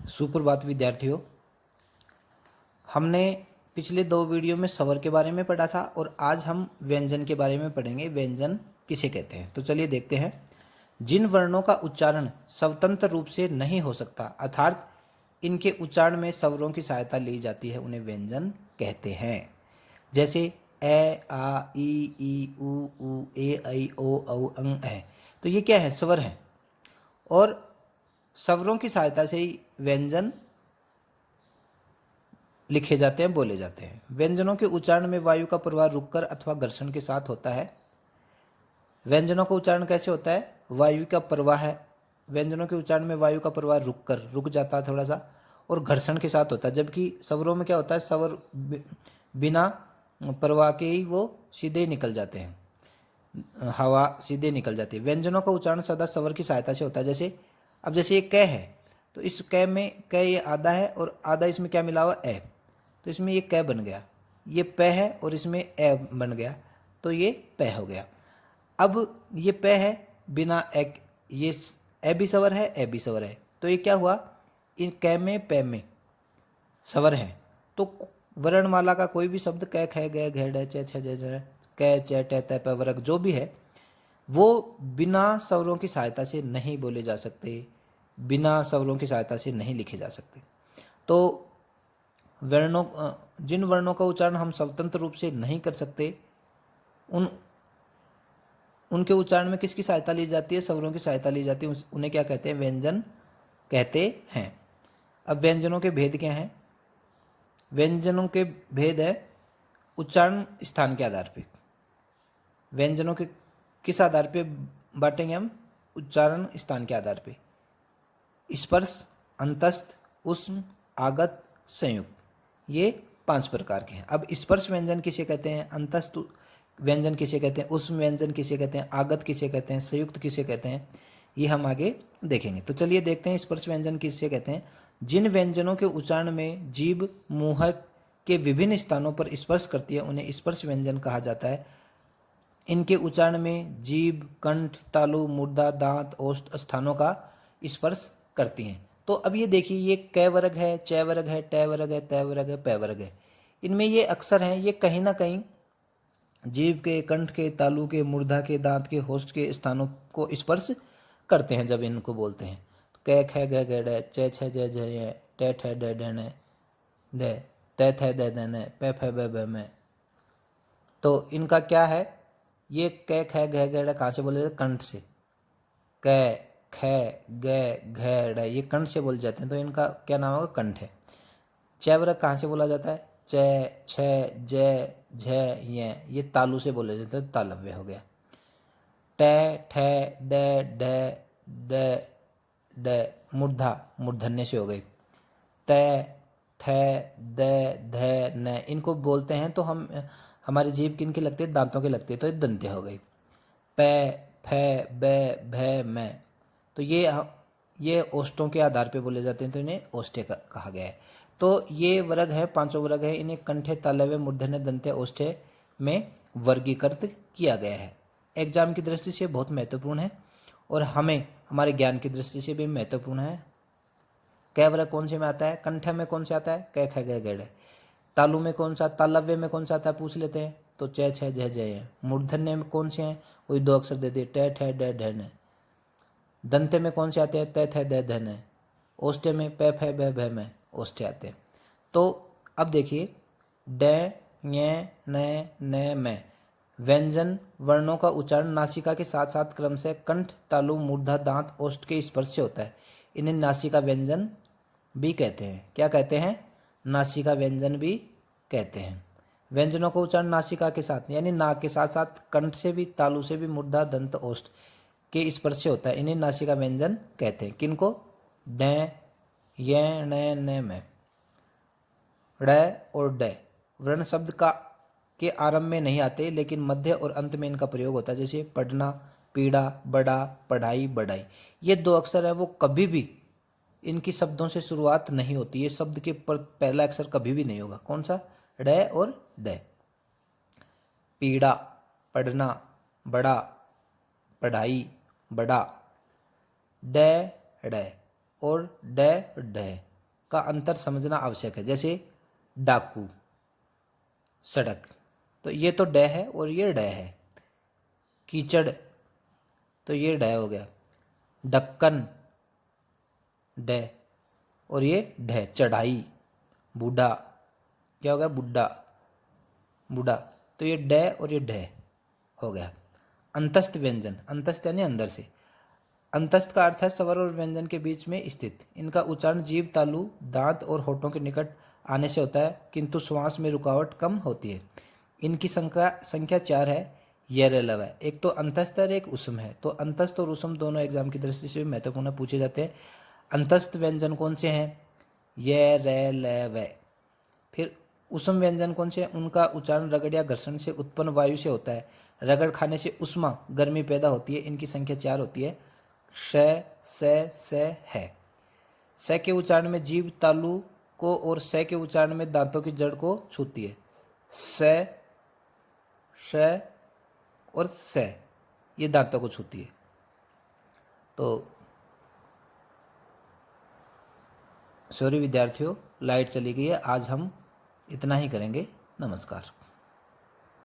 सुप्रभात विद्यार्थियों। हमने पिछले 2 वीडियो में स्वर के बारे में पढ़ा था और आज हम व्यंजन के बारे में पढ़ेंगे। व्यंजन किसे कहते हैं, तो चलिए देखते हैं। जिन वर्णों का उच्चारण स्वतंत्र रूप से नहीं हो सकता अर्थात इनके उच्चारण में स्वरों की सहायता ली जाती है, उन्हें व्यंजन कहते हैं। जैसे ए, आ, ई, उ, ए, ऐ, ओ, औ, अं, ऐ। तो ये क्या है? स्वर है और स्वरों की सहायता से ही व्यंजन लिखे जाते हैं, बोले जाते हैं। व्यंजनों के उच्चारण में वायु का प्रवाह रुककर अथवा घर्षण के साथ होता है। व्यंजनों का उच्चारण कैसे होता है? वायु का प्रवाह है। व्यंजनों के उच्चारण में वायु का प्रवाह रुक जाता है थोड़ा सा और घर्षण के साथ होता है। जबकि स्वरों में क्या होता है? स्वर बिना प्रवाह के ही वो सीधे ही निकल जाते हैं, हवा सीधे निकल जाती है। व्यंजनों का उच्चारण सदा स्वर की सहायता से होता है। जैसे ये क है, तो इस क में क ये आधा है और आधा इसमें क्या मिला हुआ? ए। तो इसमें ये क बन गया। ये प है और इसमें ए बन गया, तो ये प हो गया। अब ये प है बिना ए, ये ए भी स्वर है, ए भी स्वर है, तो ये क्या हुआ? इन क में प में स्वर है। तो वर्णमाला का कोई भी शब्द क, ख, ग, घ, ढ, च, छ, ज, झ, क, च, ट, त, प, वर्ग जो भी है वो बिना स्वरों की सहायता से नहीं बोले जा सकते, बिना स्वरों की सहायता से नहीं लिखे जा सकते। तो जिन वर्णों का उच्चारण हम स्वतंत्र रूप से नहीं कर सकते उनके उच्चारण में किसकी सहायता ली जाती है? स्वरों की सहायता ली जाती है। उन्हें क्या कहते हैं? व्यंजन कहते हैं। अब व्यंजनों के भेद क्या हैं? व्यंजनों के भेद है उच्चारण स्थान के आधार पे। व्यंजनों के किस आधार पे बांटेंगे हम? उच्चारण स्थान के आधार पे। स्पर्श, अंतस्थ, उष्म, आगत, संयुक्त, ये 5 प्रकार के हैं। अब स्पर्श व्यंजन किसे कहते हैं? अंतस्थ व्यंजन किसे कहते हैं? उष्म व्यंजन किसे कहते हैं? आगत किसे कहते हैं? संयुक्त किसे कहते हैं? ये हम आगे देखेंगे। तो चलिए देखते हैं स्पर्श व्यंजन किसे कहते हैं। जिन व्यंजनों के उच्चारण में जीभ मुंह के विभिन्न स्थानों पर स्पर्श करती है उन्हें स्पर्श व्यंजन कहा जाता है। इनके उच्चारण में जीभ, कंठ, तालु, मूर्धा, दांत, ओष्ठ स्थानों का स्पर्श करती हैं। तो अब ये देखिए, ये क वर्ग है, च वर्ग है, ट वर्ग है, त वर्ग है, प वर्ग है। इनमें ये अक्षर हैं, ये कहीं ना कहीं जीभ के, कंठ के, तालु के, मूर्धा के, दांत के, होस्ट के स्थानों को स्पर्श करते हैं जब इनको बोलते हैं। क, ख, ग, घ, ड़, च, छ, ज, झ, य, ट, ठ, ड, ढ, न, ड, त, थ, द, ध, न, प, फ, ब, भ, म। तो इनका क्या है? ये क, ख, ग, घ, ड़ कहाँ से बोले जाते हैं? कंठ से। क, ख, ग, घ, ड़ ये कंठ से बोले जाते हैं, तो इनका क्या नाम होगा? कंठ है। च वर्ग कहाँ से बोला जाता है? च, छ, ज, झ, ये तालु से बोले जाते हैं, तालव्य हो गया। ट, ठ, ड, ढ, ड, ड मूर्धा, मूर्धन्य से हो गई। त, थ, द, ध, न इनको बोलते हैं तो हम हमारी जीभ किन की लगती है? दांतों की लगती है, तो ये दंत्य हो गई। प, फ, ब, भ, म, तो ये ओष्ठों के आधार पे बोले जाते हैं, तो इन्हें ओष्ठ्य कहा गया है। तो ये वर्ग है, 5 वर्ग है। इन्हें कंठे, तालव्य, मूर्धन्य, दंत्य, ओष्ठ्य में वर्गीकृत किया गया है। एग्जाम की दृष्टि से बहुत महत्वपूर्ण है और हमें हमारे ज्ञान की दृष्टि से भी महत्वपूर्ण है। क वर्ग कौन से में आता है? कंठ में कौन से आता है? क, ख, ग, घ, ड़। तालु में कौन सा? तालव्य में कौन सा आता है? पूछ लेते हैं, तो च, छ, ज, झ है। मूर्धन्य में कौन से हैं? वही 2 अक्षर दे दिए, ट, ठ, ड, ढ, न। दंत्य में कौन से आते हैं? त, थ, द, ध, न। ओष्ठ्य में प, फ, ब, भ, म ओष्ठ्य आते हैं। तो अब देखिए, ड, ञ, न, म व्यंजन वर्णों का उच्चारण नासिका के साथ साथ क्रम से कंठ, तालु, मूर्धा, दांत, ओष्ठ के स्पर्श से होता है। इन्हें नासिका व्यंजन भी कहते हैं। क्या कहते हैं? नासिका व्यंजन भी कहते हैं। व्यंजनों का उच्चारण नासिका के साथ यानी नाक के साथ साथ कंठ से भी, तालु से भी, मूर्धा, दंत, ओष्ठ के स्पर्श से होता है। इन्हें नासिका व्यंजन कहते हैं। किनको? ड, य, न, न, म। ड़ और ड वर्ण शब्द के आरंभ में नहीं आते, लेकिन मध्य और अंत में इनका प्रयोग होता है। जैसे पढ़ना, पीड़ा, बड़ा, पढ़ाई, बढ़ाई। ये 2 अक्षर है, वो कभी भी इनकी शब्दों से शुरुआत नहीं होती। ये शब्द के पहला अक्षर कभी भी नहीं होगा। कौन सा? ड़ और ड। पीड़ा, पढ़ना, बड़ा, पढ़ाई, बड़ा, ड, ड़ और ड, ढ। का अंतर समझना आवश्यक है। जैसे डाकू, सड़क, तो ये तो ड है और ये ड है। कीचड़, तो ये ड हो गया। ढक्कन, ड, और ये ढ। चढ़ाई, बूढ़ा, क्या हो गया? बुड्ढा, बूढ़ा, तो ये ड और ये ढ हो गया। अंतस्थ व्यंजन, अंतस्थ यानी अंदर से। अंतस्थ का अर्थ है स्वर और व्यंजन के बीच में स्थित। इनका उच्चारण जीभ, तालु, दांत और होठों के निकट आने से होता है, किंतु श्वास में रुकावट कम होती है। इनकी संख्या 4 है। ये रेलव है। एक तो अंतस्थ और एक उसम है। तो अंतस्थ और उसम दोनों एग्जाम की दृष्टि से भी महत्वपूर्ण पूछे जाते हैं। अंतस्थ व्यंजन कौन से हैं? ये, रे, ल, व। फिर उसम व्यंजन कौन से हैं? उनका उच्चारण रगड़ या घर्षण से उत्पन्न वायु से होता है। रगड़ खाने से उष्मा, गर्मी पैदा होती है। इनकी संख्या 4 होती है। श, स, है। स के उच्चारण में जीभ तालु को और स के उच्चारण में दांतों की जड़ को छूती है। स, श और स, ये दांतों को छूती है। तो सॉरी विद्यार्थियों, लाइट चली गई है। आज हम इतना ही करेंगे। नमस्कार।